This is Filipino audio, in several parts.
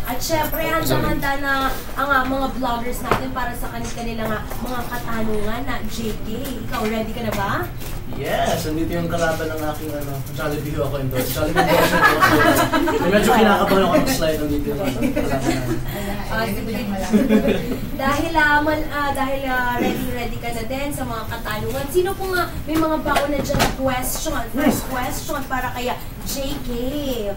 At syempre, handa-handa na ang mga vloggers natin para sa kanilang mga katanungan na JK. Ikaw, ready ka na ba? Yes, andito yung kalaban ng aking Jollibee ako ito. Jollibee version ko. Medyo kinakabahan ako ng slide nandito yung kalaban Dahil ready ka na din sa mga katanungan, sino po nga may mga baon na dyan na question? First question para kaya JK.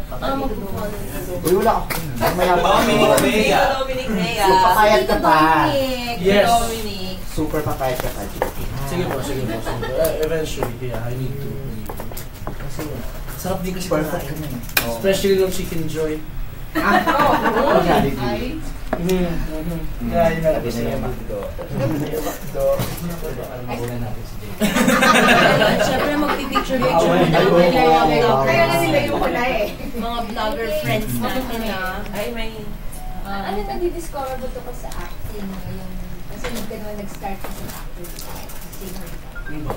Mag-follow nito. Uy, wala ako. Dominic Nea. Super papayat ka pa. Yes. Super papayat ka pa, JK. Sige po. Eventually, yeah, I need to. Kasi, sarap din kasi perfect ka na eh. Especially yung Chicken Joy. Jollibee. Kaya yun nga kasi naman. Magulan natin si JK. Siyempre, magpipicture Kaya na nila yung wala eh. Mga vlogger friends natin na. Ay, may... Ano nadi-discover mo tungkol sa acting ngayon? Kasi hindi ka naman nag-start sa acting singer ka.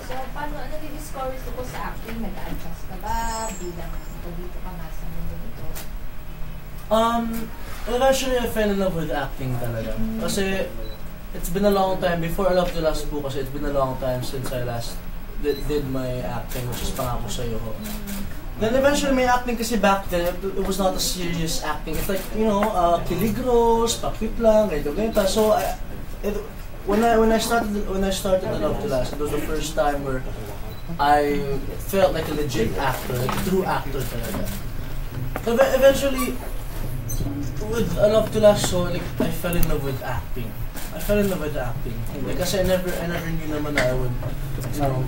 So, paano nadi-discover tungkol sa acting? Nag-adjust ka ba? Bilang dito ka nga sa mundo dito? Well, actually, I fell in love with acting talaga. Kasi, it's been a long time. Before I Love to Last po kasi it's been a long time since I last did my acting, which is Pangako Sa'yo Ho. Then eventually, my acting kasi back then, it was not a serious acting. It's like, you know, kiligros, pakit lang, ganito. So, when I started I Love to Last, it was the first time where I felt like a legit actor, like a true actor talaga. Eventually, with I Love to Last show, like, I fell in love with acting. Like, kasi I never knew naman na I would, you know,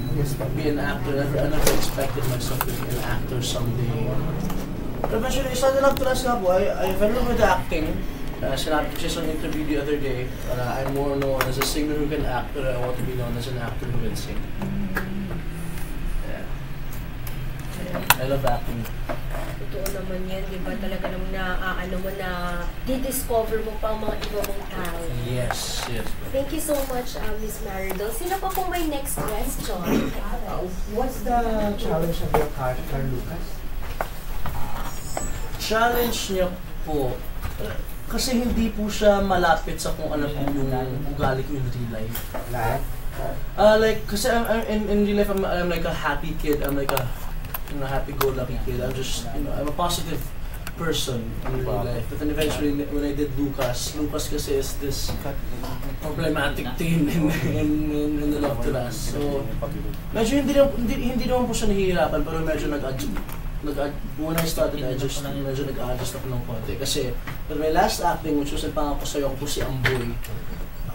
be an actor. I never expected myself to be an actor someday. But eventually, I started Love to Last nga po. I fell in love with acting. Sinabi ko siya sa interview the other day, I'm more known as a singer who can act, but I want to be known as an actor who can sing. Yeah. I love acting. Totoo naman yan, di ba? Talaga naman di-discover mo pa ang mga iba mong talent. Yes. Thank you so much, Miss Maridol. Sino pa pong may next question? What's the challenge of your character, Lucas? Challenge niya po, kasi hindi po siya malapit sa kung ano po yung ugali ko in real life. Like, kasi in real life, I'm like a happy kid. I'm like a happy-go-lucky kid. I'm just, I'm a positive person in real life. But then eventually, when I did Lucas kasi is this problematic teen in the Love to Last. So, medyo hindi naman po siya nahihirapan, pero medyo when I started, medyo nag-adjust ako ng konti. Kasi, with my last acting, which was in Pangako Sa'yo, ako po si Amboy.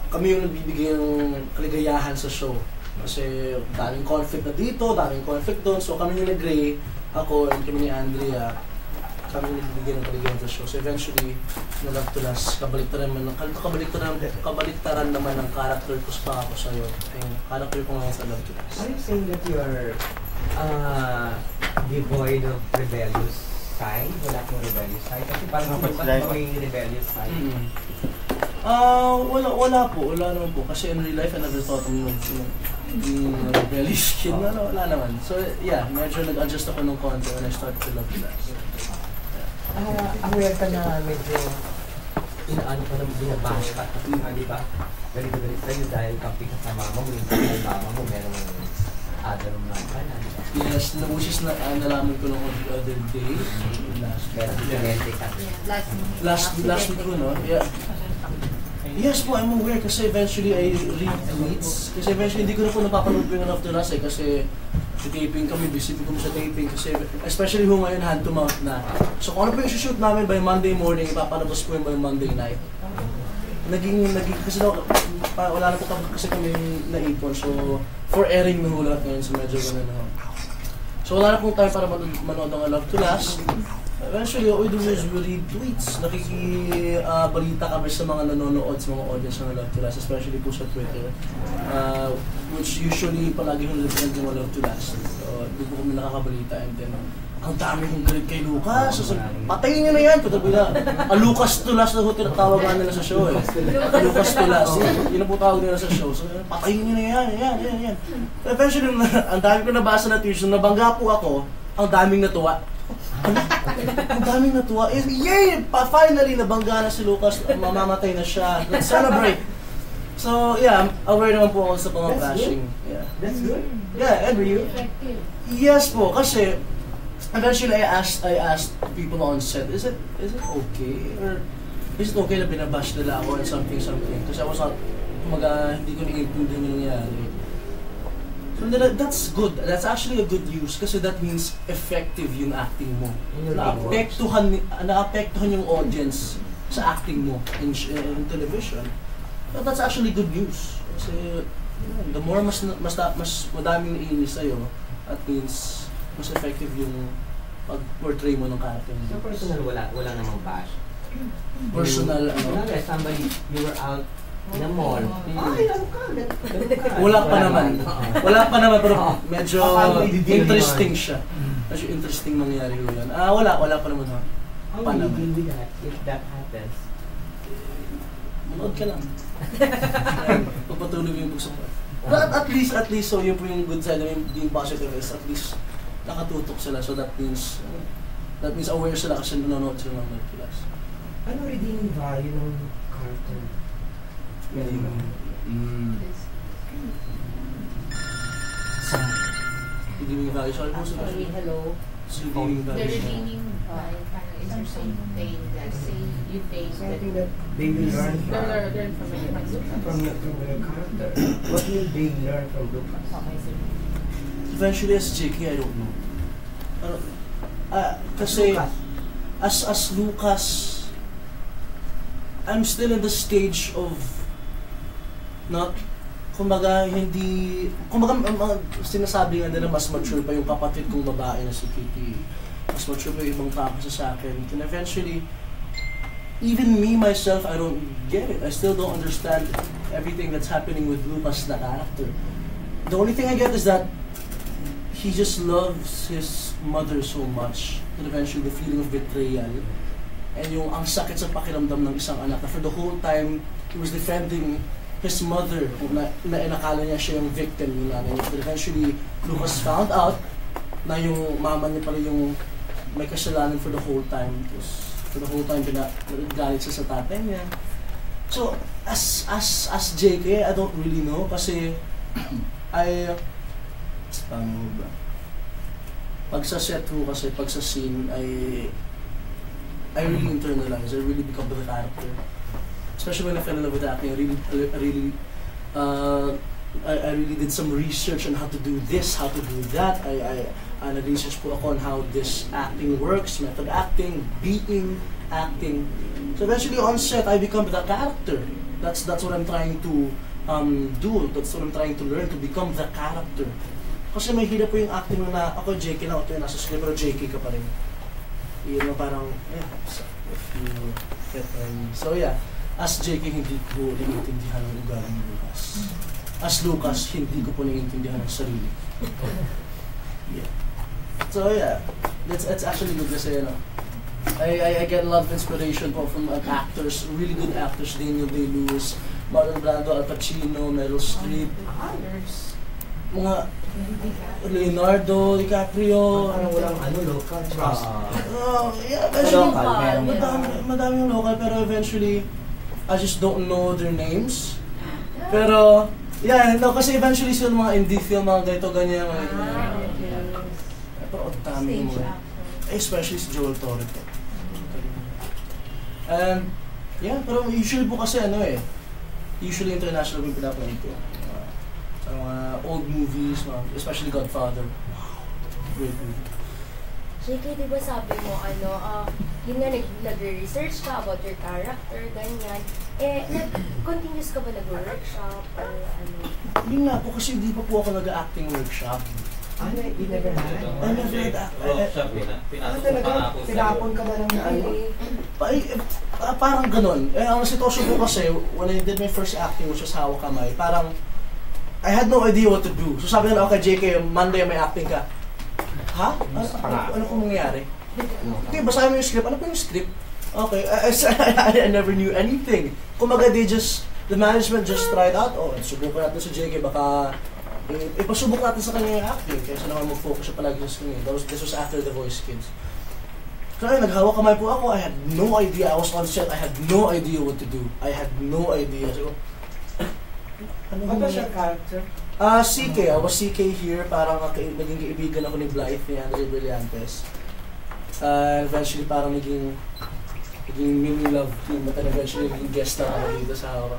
Kami yung nagbibigay ng kaligayahan sa show. Kasi daming conflict na dito, daming conflict doon. So kami yung nag-Ray, ako and kami ni Andrea, kami yung nagbibigay ng kaligayahan sa show. So eventually, na Love to Last, kabaliktaran naman ng character ko sa Pangako Sa'yo. Yung character ko ngayon sa Love to Last. Are you saying that you are devoid of rebellious side? Wala kong rebellious side? Kasi parang Lucas ba may rebellious side? Wala naman po. Kasi in real life, I never thought of rebellious kid. Wala naman. So yeah, medyo nag-adjust ako ng konti when I started to Love to Last. Aware ka na medyo inaano ka na binabash ka. Di ba? Galit sa'yo dahil kampi ka sa mama mo. Yung mama mo merong other man ka na. Yes, which is nalaman ko lang the other day. Last week ko, no? Yeah. Yes po, I'm aware kasi eventually I read tweets. Kasi eventually hindi ko na po napapanood ko yung Love to Last kasi sa taping kami, busy kami sa taping kasi especially ho ngayon hand to mouth na. So kung ano po yung shoot namin by Monday morning, ipapalabas po yun by Monday night. Naging kasi wala na po kasi kami naipon. So for airing na hulat ngayon, so medyo ganun na. So wala na pong time para manood ng Love to Last. Eventually, all we do is we read tweets. Nakikibalita kami sa mga nanonood, sa mga audience ng Love to Last, especially po sa Twitter. Which usually palagi yung Love to Last. So, doon po kami nakakabalita and then, ang dami kong galit kay Lucas. So, patayin niyo na yan. Patabi na. Lucas to Last na ho, tinatawag nga nila sa show eh. Lucas to Last. Yun ang po tawag nila sa show. So, patayin niyo na yan. Eventually, ang dami ko nabasa na tweets. Nung nabangga po ako, ang daming natuwa. Ang daming natuwa. Yay! Finally, nabangga na si Lucas. Mamamatay na siya. Let's celebrate! So, yeah, aware naman po ako sa mga bashing. Yeah. That's good. Yeah, and you? Effective. Yes po, kasi eventually I asked people on set, is it okay? Or is it okay na binabash nila ako and something? Kasi I was not, hindi ko na-improve yung nangyari. So that's good. That's actually a good use kasi that means effective yung acting mo. Naapektuhan yung audience sa acting mo in television. But that's actually good news. Kasi the more mas madaming naiinis sa'yo, that means mas effective yung pag-portray mo ng character. So personal, wala namang bash. Personal, somebody, you were out in the mall. Ay, ano ka? Wala pa naman, pero medyo interesting siya. Medyo interesting mangyari ko yan. Wala pa naman ha. How do you deal with that if that happens? Manood ka lang. Pagpatuloy yung pagsupport. But at least, so yun po yung good side, being positive is at least nakatutok sila. So that means aware sila kasi nanonood sila ng class. Ano redeeming value ng cartoon? Redeeming value. Sorry po sila. Hello. Redeeming The value. redeeming value, is there something that say you take Something that they will learn from your character. What will they learn from Lucas? Eventually as JK, I don't know. Kasi as Lucas, I'm still in the stage of not, kumbaga sinasabi nga nila mas mature pa yung kapatid kong babae na si Kitty. Mas mature pa yung ibang tao sa akin. And eventually, even me, myself, I don't get it. I still don't understand everything that's happening with Lucas, the character. The only thing I get is that he just loves his mother so much. And eventually, the feeling of betrayal. And yung ang sakit sa pakiramdam ng isang anak na for the whole time, he was defending his mother na inakala niya siya yung victim yung nanay niya. But eventually, Lucas found out na yung mama niya pala yung may kasalanan for the whole time. For the whole time, galit siya sa tatay niya. So, as JK, I don't really know kasi pag sa set ko kasi, pag sa scene, I really internalize, I really become the character. Especially when I fell in love with acting, I really did some research on how to do this, how to do that. I nag-research po ako on how this acting works, method acting, being acting. So eventually on set, I become the character. That's what I'm trying to do. That's what I'm trying to learn, to become the character. Kasi may hirap po yung acting na ako JK lang, ito yung nasa script, pero JK ka pa rin. Yun parang, if you get so yeah, as JK hindi ko naiintindihan ang ugali ni Lucas. As Lucas, hindi ko po naiintindihan ang sarili. Yeah. So yeah, it's actually good kasi I get a lot of inspiration po from actors, really good actors, Daniel Day-Lewis, Marlon Brando, Al Pacino, Meryl Streep, mga Leonardo DiCaprio, Parang walang local. Yeah, eventually, madami yung local, pero eventually, I just don't know their names. Pero, yeah, no, kasi eventually sila mga indie film, mga ganito, ganyan. Pero, dami mo. Especially si Joel Torre. And, yeah, pero usually po kasi usually international yung pinapanood ko. Sa mga old movies, especially Godfather. Great movie. JK, di ba sabi mo, yun nga, nag-research ka about your character, ganyan. Continuous ka ba nag-workshop or ano? Yun nga po, kasi hindi pa po ako nag-acting workshop. You never had? I never had Workshop talaga? Tinapon ka ba ng parang ganun. Ang sitwasyon ko kasi, when I did my first acting, which was Hawak Kamay, parang, I had no idea what to do. So sabi nila, okay JK, Monday may acting ka. Ha? Ano pong mangyayari? Okay, basahin mo yung script. Ano po yung script? Okay, I never knew anything. Kumaga, the management just tried out, subukan natin si JK, baka ipasubok natin sa kanya yung acting. Kaya naman mag-focus siya palagi sa screen. This was after The Voice Kids. So ayun, naghawak kamay po ako. I had no idea. I was on set. I had no idea what to do. I had no idea. So, ano ba siya character? CK. I was CK here. Parang naging kaibigan ako ni Blythe, ni Andre Brillantes. Eventually parang naging mini love team. But then eventually naging guest na ako dito sa Hawak.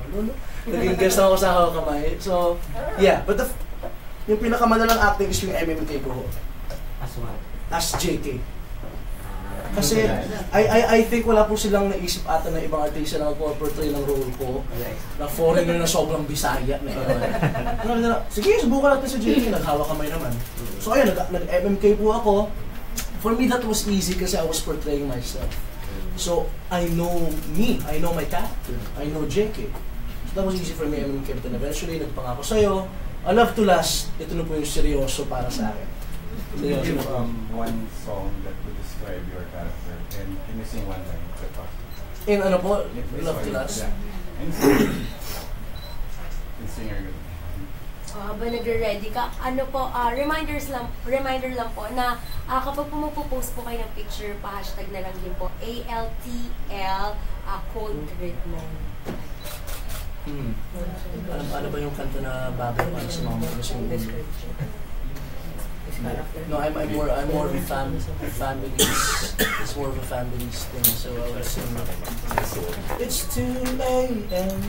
Naging guest ako sa Hawak Kamay. So, yeah. But yung pinakamadalang acting is yung MMK ko. As what? As JK. Kasi, I think wala po silang naisip ata na ibang artista na mag-portray ng role ko. Na foreigner na sobrang Bisaya na sige, subukan natin sa JK. Naghawak kamay naman. So ayun, nag-MMK po ako. For me, that was easy kasi I was portraying myself. So, I know me. I know my character. I know JK. So that was easy for me, MMK. But then eventually, nagpangako sa'yo. I love to last. Ito na po yung seryoso para sa akin. Can you give one song that would describe your character? And can you sing one line? In ano po? Love to last? Yeah. And singer good. Habang nagre-ready ka, ano po, reminder lang po na kapag pumupost po kayo ng picture, pa-hashtag na lang din po, ALTL Cold Treatment. Ano ba yung kanta na bagay para sa mga mga No, I'm more of a families. It's more of a families thing. So I was sing. It's 2 a.m.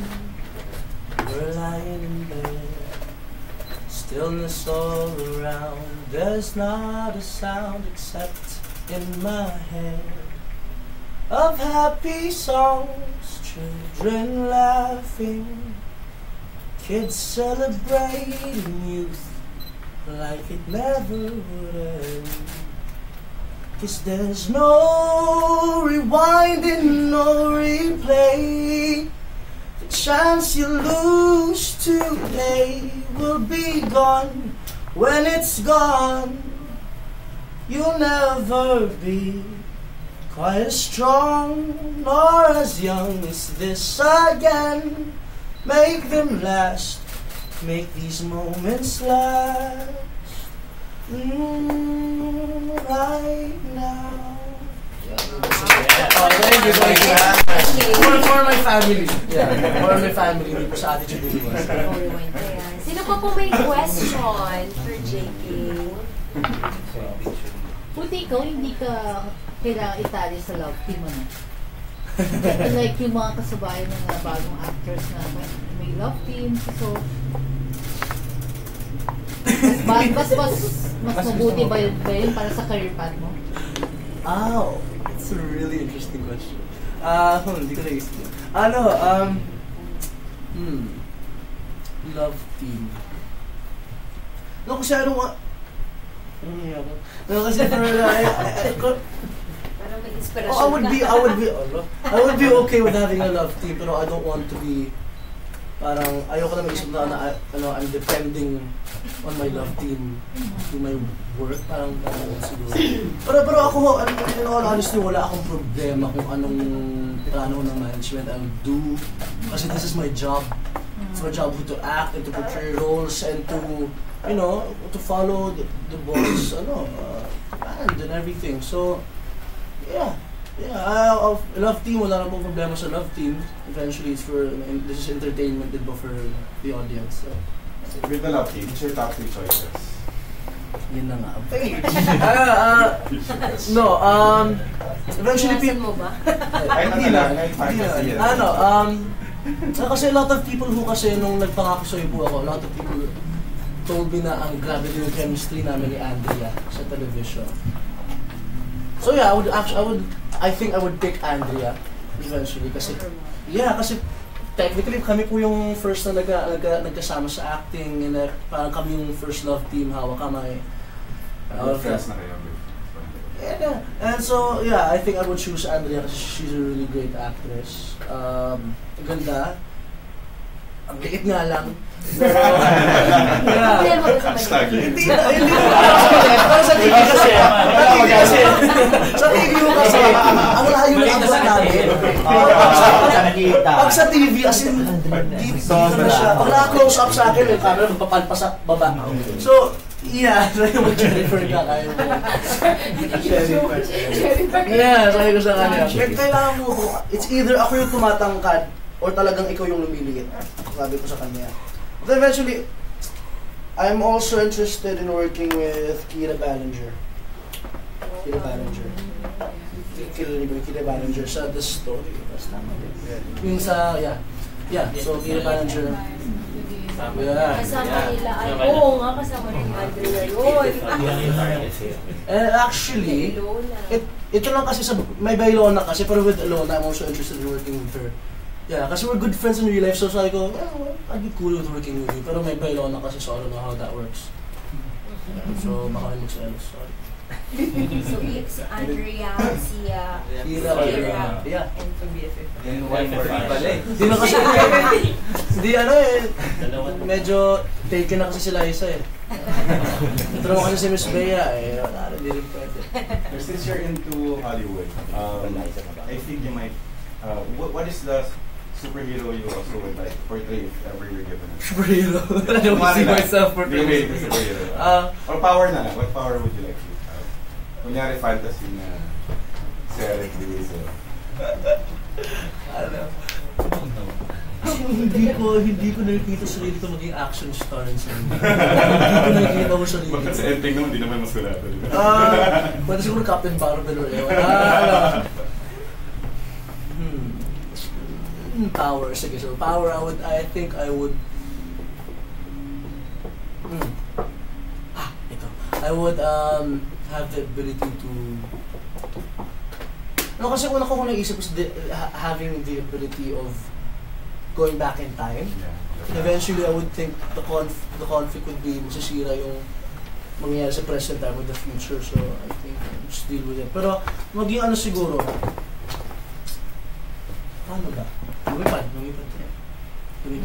We're lying in bed. Stillness all around. There's not a sound except in my head of happy songs, children laughing, kids celebrating youth like it never would end. 'Cause there's no rewinding, no replay. The chance you lose today will be gone. When it's gone, you'll never be quite as strong nor as young as this again. Make them last. Make these moments last right now. Thank you. For my family. Yeah, for my family. Hindi po sa attitude ni Iwan. Sino po may question for JK? Buti ikaw, hindi ka kailangan itali sa love team, ano? Like yung mga kasabayan ng mga bagong actors na may love team, so mas mabuti ba yun para sa career path mo? That's a really interesting question. Hindi ko naisip yun. Love team. No, kasi ano nga, no, kasi I would be okay with having a love team, pero I don't want to be parang ayoko na mag-isip na I'm depending on my love team to my work, parang siguro. Pero ako, in all honesty, wala akong problema kung anong plano ng management I would do, kasi this is my job. It's my job to act and to portray roles and to, to follow the boss, band and everything. So, yeah, love team, wala na pong problema sa love team. Eventually, this is entertainment din po for the audience. So. With the love team, what's your top 3 choices? Yun na nga. Eventually people... mo ba? Hindi lang. Kasi a lot of people who kasi nung nagpangako sa'yo po ako, a lot of people told me na ang grabe din yung chemistry namin ni Andrea sa television. So yeah, I think I would pick Andrea eventually kasi technically kami po yung first na nagkasama sa acting and parang kami yung first love team, Hawak Kamay. Friends na kayo. Yeah. And so yeah, I think I would choose Andrea kasi she's a really great actress. Ganda. Ang liit nga lang. Hindi na. Para sa TV kasi. Sa TV mo kasi. Ang layo ng abot namin. Pag sa TV, as in, dito na siya. Pag naka-close up sa akin, yung camera magpapalpa sa baba. So, Yeah, sabi ko mag-Jennifer ka, kaya mo. Jennifer. Yeah, sabi ko sa kanya. Kailangan mo, it's either ako yung tumatangkad or talagang ikaw yung lumiliit. Sabi ko sa kanya. But eventually, I'm also interested in working with Kira Ballinger. Kira Ballinger. Kira Ballinger sa The Story. Yung sa, yeah. So Kira Ballinger. Yeah. Kasama nila. Oo nga, kasama nila Andrea yun. And actually, ito lang kasi sa, may Bailona kasi, pero with Alona, I'm also interested in working with her. Yeah, kasi we're good friends in real life, so sabi ko, well, I'd be cool with working with you. Pero may Bailona kasi, so I don't know how that works. So, baka kayo magsalos, sorry. So, si Andrea, si Kira. Yeah. and from BFF. And one for pala eh. Hindi na kasi, hindi medyo taken na kasi sila isa eh. Ito naman kasi si Miss Bea eh, wala rin, hindi rin pwede. Since you're into Hollywood, I think you might, what is the superhero you also would like portray if ever you're given it? Superhero? I don't see myself portraying a superhero. Or power na lang, what power would you like to have? Kunyari fantasy na Seret Luiso. Ano? Hindi ko nakikita sarili ko maging action star in sarili. Hindi ko nakikita ko sarili. Bakit sa ending naman, di naman mas kulata. Pwede siguro Captain Barbell or ewan. Power, sige. So power, I think I would ito. I would have the ability to kasi una ko kung naisip is having the ability of going back in time. Yeah. Eventually, I would think the conflict would be masasira yung mangyayari sa present time with the future. So, I think I'll just deal with it. Pero, maging ano siguro, paano ba? Lumipad.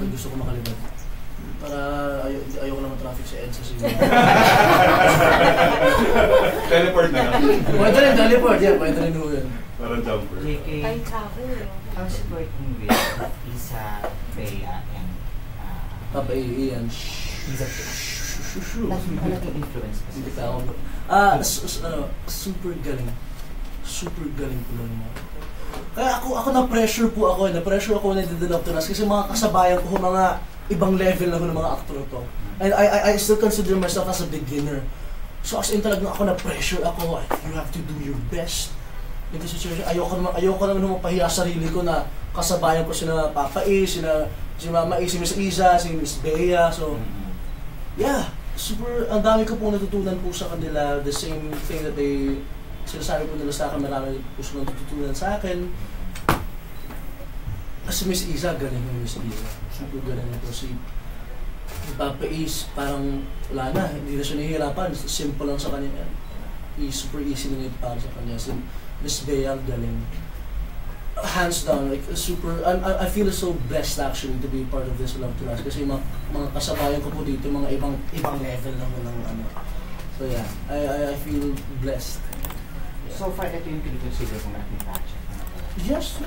Gusto ko makalipad. Para ayoko naman traffic sa EDSA siguro. Teleport na lang. Pwede rin teleport, yeah. Pwede rin yun. Parang jumper. Time travel. How's it working with Isa, Bea, and Papa Ian. Isa? Talagang influence kasi. Hindi ka ako. Super galing. Super galing po lang mo. Kaya ako na-pressure po ako. Na-pressure ako na didevelop to nas kasi mga kasabayan ko, mga ibang level na ko ng mga aktor to. And I still consider myself as a beginner. So as in talagang ako na-pressure ako. You have to do your best. Ito situation, ayoko naman mapahiya sarili ko na kasabayan ko sila Papa A, si Mama A, si Miss Isa, si Miss Bea. So, yeah, super, ang dami ko pong natutunan po sa kanila. The same thing that sinasabi po nila sa akin, marami po silang natutunan sa akin. Kasi Miss Isa, galing yung Miss Isa. Super galing ito. Si Papa A, parang wala na, hindi na siya nahihirapan. Simple lang sa kanya. Super easy na ito para sa kanya. Miss Bea, galing. Hands down, like super. I feel so blessed actually to be part of this Love to Last kasi mga kasabayan ko po dito, mga ibang level naman ng ano. So yeah, I feel blessed. Yeah. So far, ito yung kinikonsider kong acting pageant. Yes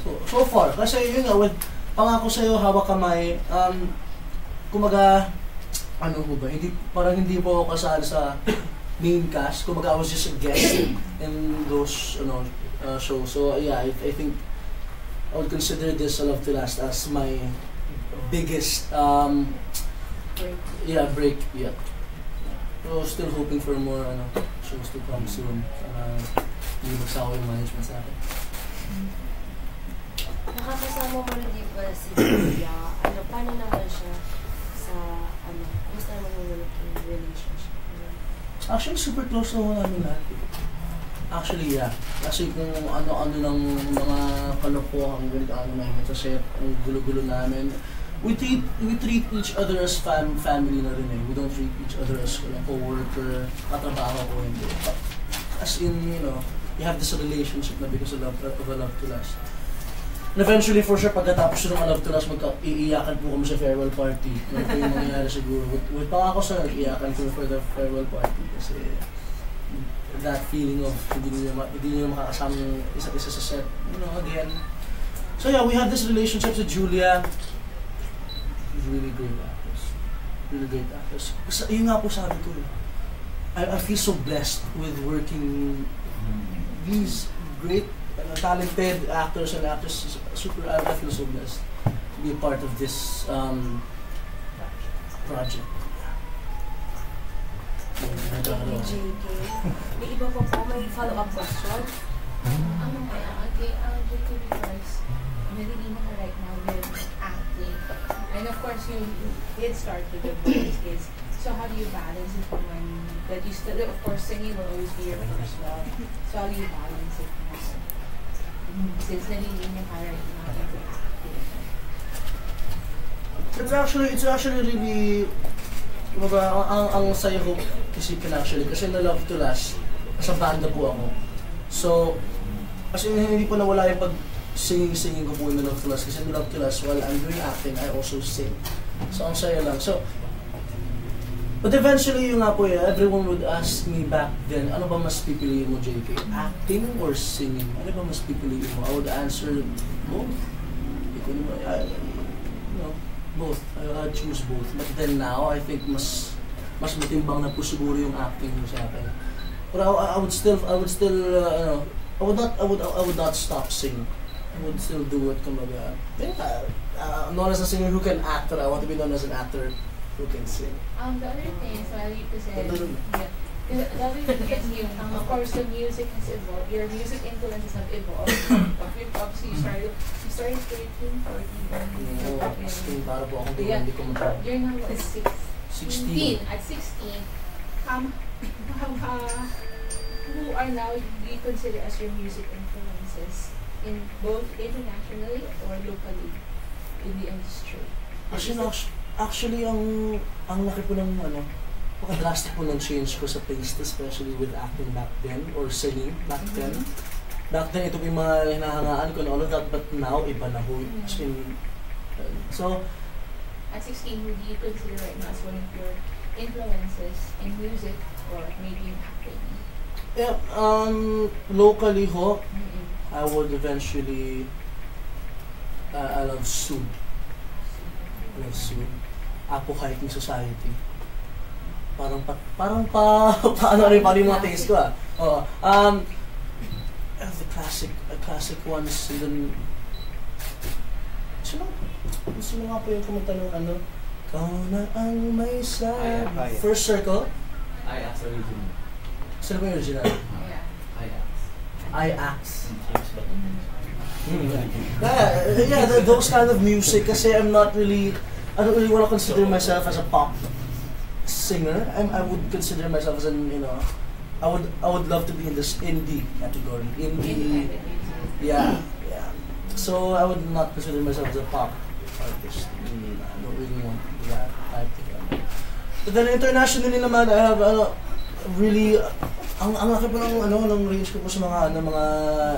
po. So far, kasi yun nga, with pangako sa'yo, hawak kamay, kumaga, ano po ba, parang hindi po ako kasali sa main cast. Kumbaga, I was just a guest in those shows. So yeah, I think I would consider this Love to Last as my biggest break yet. So still hoping for more shows to come soon. Hindi magsawa yung management sa akin. Nakakasama mo na di ba si Julia? Paano naman siya sa kumusta naman yung relationship? Actually, super close na namin lahat. Actually, yeah. Kasi kung ano-ano ng mga kalokohan, namin sa set, ang gulo-gulo namin, we treat each other as family na rin eh. We don't treat each other as co-worker, katrabaho ko, hindi. But as in, you have this relationship na because of a Love to Last. And eventually, for sure, pagkatapos ng Love to Last, iiyakan po kami sa farewell party. Ano po yung mangyayari siguro. With pangako sir, iiyakan kami for the farewell party. Kasi that feeling of hindi nyo makakasama yung isa't-isa sa set. Again. So yeah, we have this relationship with Julia. She's really great actress. really great actors. Yun nga po sabi ko eh. I feel so blessed with working these great, talented actors and actresses. I feel so blessed to be a part of this project. JK. May iba pa po, may follow-up question. JK, because nalilino ka right now with acting. And of course, you did start with the voice kids. So how do you balance it when that you still, of course, singing will always be your first love. So how do you balance it since nalilino ka right now with acting? It's actually really, ang saya ko isipin actually, kasi na Love to Last, sa banda po ako. So, kasi hindi po nawala yung pag singing ko po in Love to Last, kasi in Love to Last, while I'm doing acting, I also sing. So, ang saya lang. So, but eventually, yung nga po everyone would ask me back then, ano ba mas pipiliin mo, JK? Acting or singing? Ano ba mas pipiliin mo? I would answer both. Both. I'd choose both. But then now, I think mas matimbang na po siguro yung acting mo sa akin. But I would not stop singing. I would still do it, kumbaga. I'm known as a singer who can act, but I want to be known as an actor who can sing. The other thing is, while you said, the other thing is, of course, the music has evolved. Your music influences have evolved. Obviously, you started 13, 14, para po akong hindi ko matawag. You're now at 16. At 16, who are now do you consider as your music influences in both internationally or locally in the industry? Actually, ang laki po ng drastic po ng change ko sa taste, especially with acting back then, or singing back then. Back then, ito po yung mga hinahangaan ko and all of that, but now, iba na po. So, at 16, who do you consider right now as one of your influences in music or maybe in acting? Yeah, locally ho, I would eventually, I love Sue. Hiking Society. Parang paano rin yung mga taste ko the classic ones, and then gusto nga po yung kumanta ng Kau na ang may sabi. First Circle? I Axe original. Sino ba yung original? I Axe. Those kind of music, kasi I don't really want to consider myself as a pop singer. I would consider myself as I would love to be in this indie category. Indie, yeah. So I would not consider myself as a pop artist. I don't really want to do that type of. But then internationally naman, I have really ang laki po ng range ko po sa mga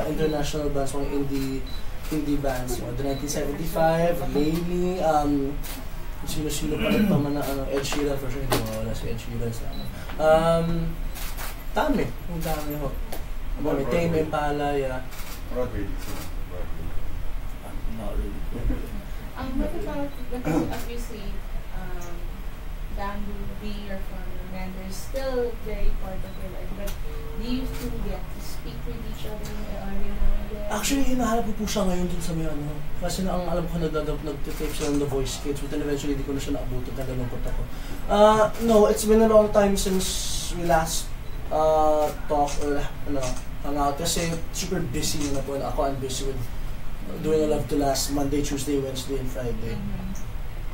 international bands, mga indie bands, the 1975, Laylee, sino pa rin naman na Ed Sheeran, for sure hindi mawala si Ed Sheeran sa dami ho. May Tame Impala, yeah. Broadway. Not really. What about, because obviously, Bamboo, being your former member, is still very part of your life, but do you two get to speak with each other every now and then? Actually, hinahanap ko po siya ngayon dun sa may kasi ang alam ko nag-tape siya ng The Voice Kids, but then eventually di ko na siya naabutan, nalulungkot ako. No, it's been a long time since we last talk or hang out, kasi super busy na po ako. I'm busy with doing a Love to Last Monday, Tuesday, Wednesday, and Friday.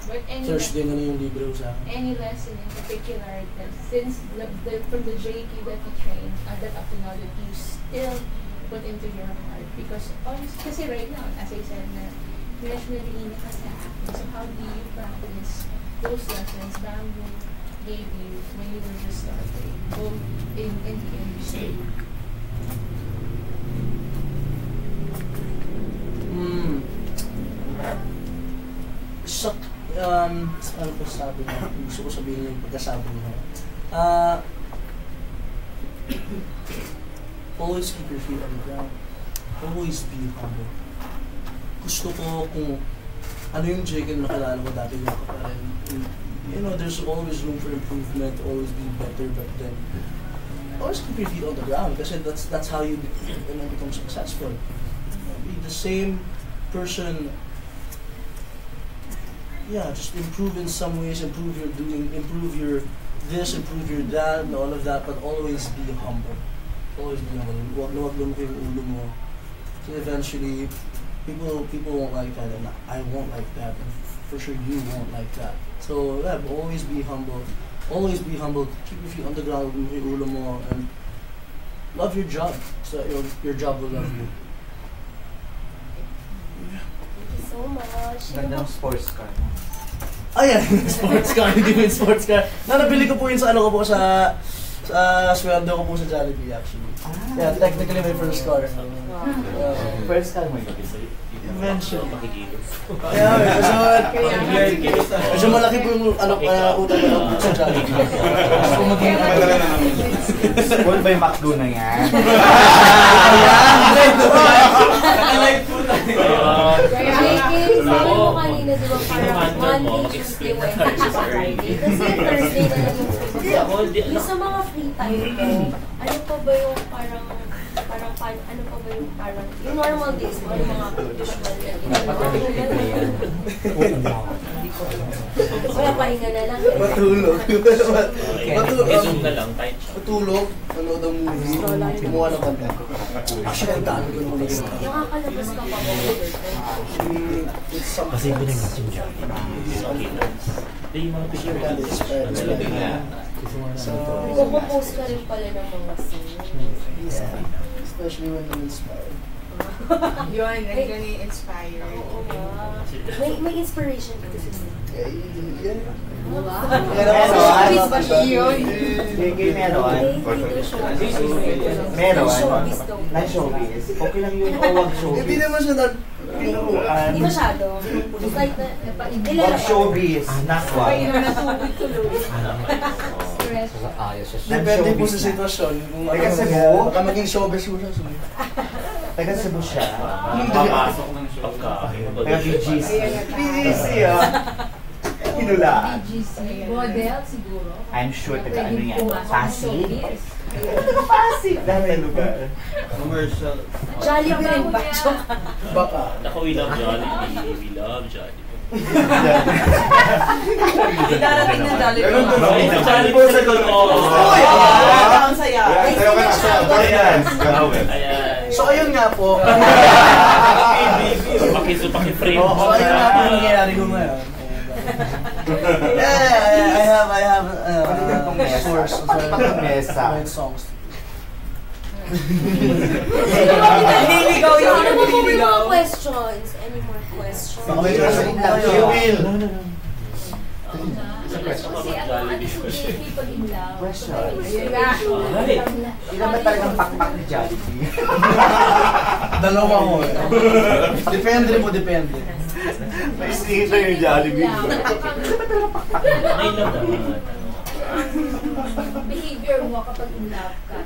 But Thursday na yung libre ko sa akin. Any lesson in particular that since from the JK that you trained that up to now that you still put into your heart? Because obviously, kasi right now, as I said, nationally ka sa acting. So how do you practice those lessons Bamboo gave you when you were just starting, both in the industry? Ano ko sabi niya? Gusto ko sabihin yung pagkasabi niya. Always keep your feet on the ground. Always be humble. Gusto ko kung ano yung JK na nakilala ko dati, yung pa rin. you know, there's always room for improvement, always be better, but then always keep your feet on the ground kasi that's how you become successful. Be the same person. Yeah, just improve in some ways, improve your doing, improve your this, improve your that, and all of that, but always be humble. Always be humble. Huwag na huwag lumaki yung ulo mo. So eventually, people won't like that, and I won't like that, and for sure you won't like that. So yeah, always be humble. Always be humble. Keep your feet on the ground, yung ulo mo, and love your job. So your job will love you. Thank you so much. Ganda ng sports car. Ayan, sports car, hindi mo yung sports car. Nabili ko po yun sa ano ko po sa sweldo ko po sa Jollibee actually. Yeah, technically my first car. First car mo yung Eventually. makikilos. Kaya medyo malaki po yung ano, utang ko sa Jollibee. So maging Madala na namin. Full ba yung McDo na yan? Nakalive po tayo. JK, sabi mo kanina, di ba, parang Monday, Tuesday, Wednesday, sa Friday. Kasi Thursday na lang yung sa mga free time mo, ano pa ba yung parang ano pa ba yung parang, yung normal days mo, yung mga usual na ginagawa. Kaya pahinga na lang. Matulog. I-zoom na lang, tight siya. Matulog, manood ang movie, kumuha ng kanta. Actually, ang dami ko nung naging kanta. Yung kakalabas ka pa mo. It's something. Kasi binanggit yung job. Hindi yung mga picture That is inspired. So, Kukupost ka rin pala ng mga scenes. especially when you're inspired. Yun, nandiyan yung inspired. Oo nga. May inspiration ka kasi. Yeah. Wow. Yun. Meron. Meron. Showbiz daw. Live showbiz. Okay lang yun o wag showbiz. Hindi naman siya Hindi masyado. It's like na, Wag showbiz. Not wag. Painom na tubig tuloy. Stress. Ayos siya. depende po sa sitwasyon. Kung Teka, ano, Cebu? baka maging showbiz po siya. Taga Cebu siya. papasok ng pagkain. Taga BGC. BGC Hinulaan. BGC. Model siguro. I'm sure taga ano yan. Pasig. Showbiz. Pasig. Dahil na lugar. Commercial. Jollibee rin ba? Baka. Ako, we love Jollibee. We love Jollibee. Darating na Jollibee. Jollibee sa totoo. Ang saya. Tayo ka na sa audience. Ayan. So ayun nga po. Paki-frame. So ayun nga po yung nangyayari ko ngayon. Yeah, I have source. Mesa. Songs. Nililigaw yun. Ano ba po may mga questions? Any more questions? Baka may question tayo. Kasi ano pag in love. Question. Ilan ba talagang pakpak ni Jollibee? Dalawa ko. Depende po, depende. May sneaker yung Jollibee. Ay, love naman. Behavior mo kapag in love ka.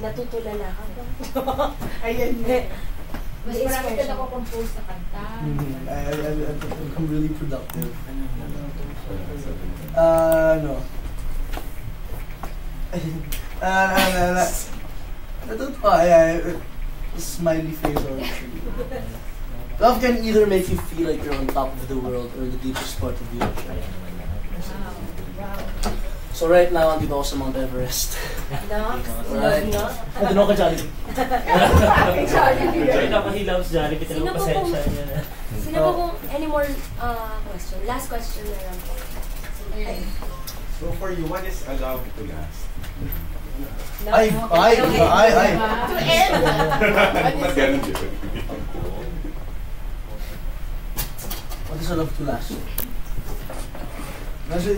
Natutulala ka ba? Ayan. Mas marami ka nakocompose na kanta. I'm really productive. No. Natutuwa, smiley face or love can either make you feel like you're on top of the world or the deepest part of the ocean. So right now, andito ako sa Mount Everest. Right. Andun ako ka Jollibee. Ako, he loves Jollibee. Talagang pasensya niya. Sino po kung any more question? Last question na lang po. So for you, what is a love to last? Ay. Ba't ganun yun? What is a love to last? Kasi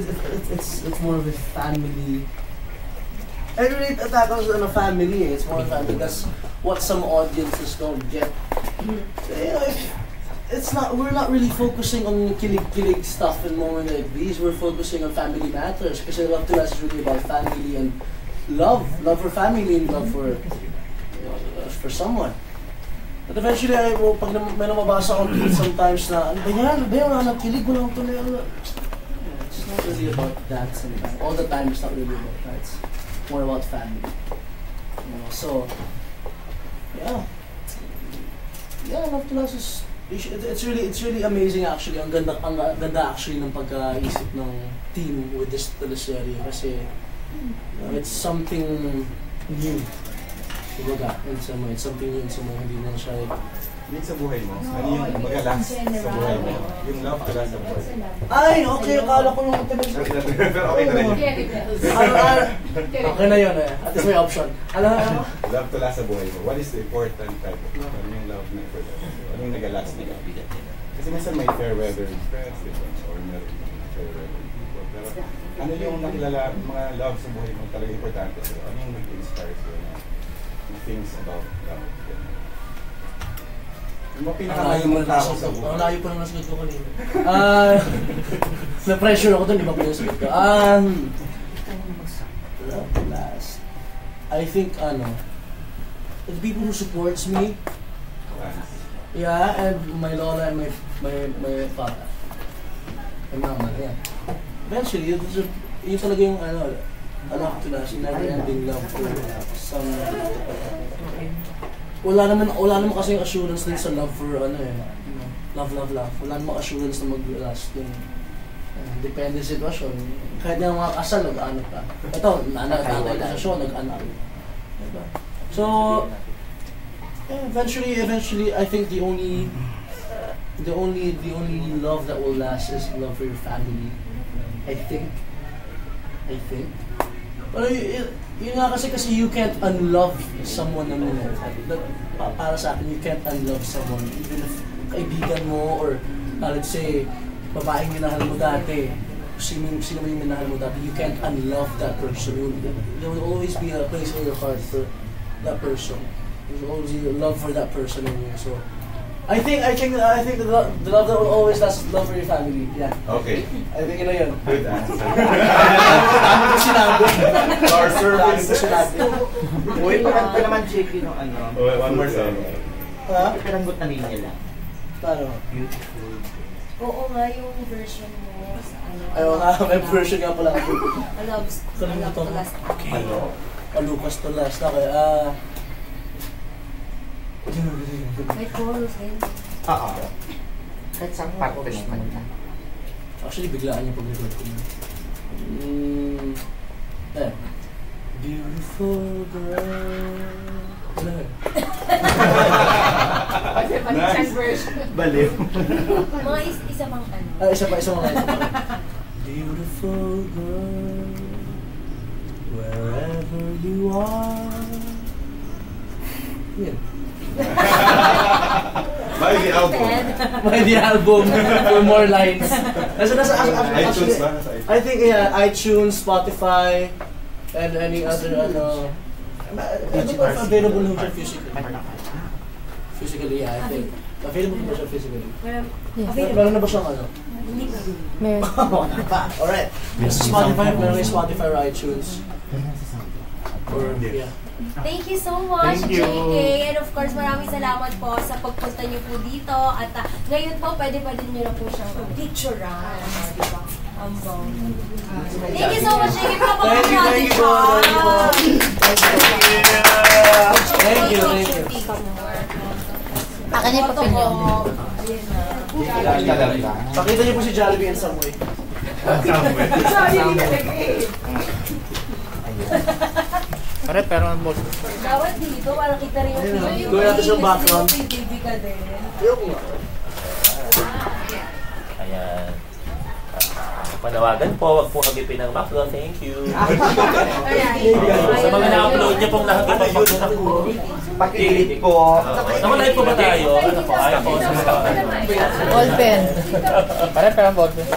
it's more of a family. I really tackles on a family. It's more family. That's what some audiences don't get. It's not. We're not really focusing on kilig stuff and moments like these. We're focusing on family matters. Because love to us is really about family and love for family and love for someone. But eventually, pag may namabasa akong tweet sometimes na, ano ba yan? Wala nang kilig, wala nang tuloy. It's not really about that sometimes. All the time, it's not really about that. It's more about family. You know, so, yeah. Yeah, Love to Last is, it's really amazing actually. Ang ganda actually ng pagkaisip ng team with this teleserye kasi it's something new. Diba, it's something new in some way, hindi lang siya Yung sa buhay mo, ano yung magalas sa buhay mo? Yung love to last sa buhay mo. Ay, okay, akala ko yung Pero okay na rin yun. Okay na yun eh, at least may option. Alam mo? Love to last sa buhay mo. What is the important type of love? Ano yung love na everlasting? Ano yung nag-last na love? Kasi minsan may fair weather friends, or meron fair weather people. Pero ano yung nakilala, mga love sa buhay mo talaga importante sa'yo? Ano yung nag-inspire sa'yo na things about love? Yung mga pinakalayo mong tao sa buhay. Ang layo pa ng nasagot ko kanina. Na-pressure ako dun, di ba po yung sagot ko? Love to last. I think, the people who supports me, yeah, and my lola and my papa. My mama, yeah. Eventually, yun talaga yung, love to last, never-ending love for some... Wala naman kasi yung assurance din sa love for love. Wala naman assurance na mag-last yung depende sa sitwasyon. Kahit yung mga kasal, nag-anak ka. Ito, nanay na sa show, nag-anak. Diba? So, eventually, I think the only love that will last is love for your family. I think. Pero yun nga kasi you can't unlove someone naman. Para sa akin, you can't unlove someone. Even if kaibigan mo or let's say, babaeng minahal mo dati, sino man yung minahal mo dati, you can't unlove that person. There will always be a place in your heart for that person. There's always a love for that person in you. So, I think the love that will always last is love for your family. Yeah. Okay. I think yun na yun. Good answer. Tama ko sinabi. Our service. Uy, pa naman JK nung ano. One more song. Ha? Pinanggot na niya lang. Paano? Beautiful. Oo nga, yung version mo sa Ayaw nga, may version nga pala. Love to last. Ano? Lucas to last. Okay, May chorus din. Oo. Kahit saan parte ng kanta. Actually, biglaan yung pag-record ko. Beautiful girl. Ano yun? Nice. Baliw. Mga isa pang Isa pa. Beautiful girl, wherever you are. Yan. Buy the album. By the album for more lines. Nasa iTunes ba? Nasa iTunes. I think iTunes, Spotify, and any other available na siya physically. Physically, yeah, I think. Available na siya physically. Meron na ba siyang Hindi pa. Meron. Alright. Spotify, meron yung Spotify or iTunes. Or, yeah. Thank you so much, Thank you. JK. And of course, maraming salamat po sa pagpunta niyo po dito. At ngayon po, pwede niyo na po siyang picturean. Diba? Thank you so much, JK. Thank you. Akin yung papel niyo. Pakita niyo po si Jollibee in some way. Pero ang boss. Dapat dito, para kita rin yung video. Gawin natin siyang background. Baby ka din. Ayan. Panawagan po, wag po hagipin ng background. Thank you. Sa mga na-upload niyo pong lahat ng background po. Pag-edit po. Nakalive po ba tayo? Ano po? Ayaw po. Ballpen. Pare, pero ang ballpen.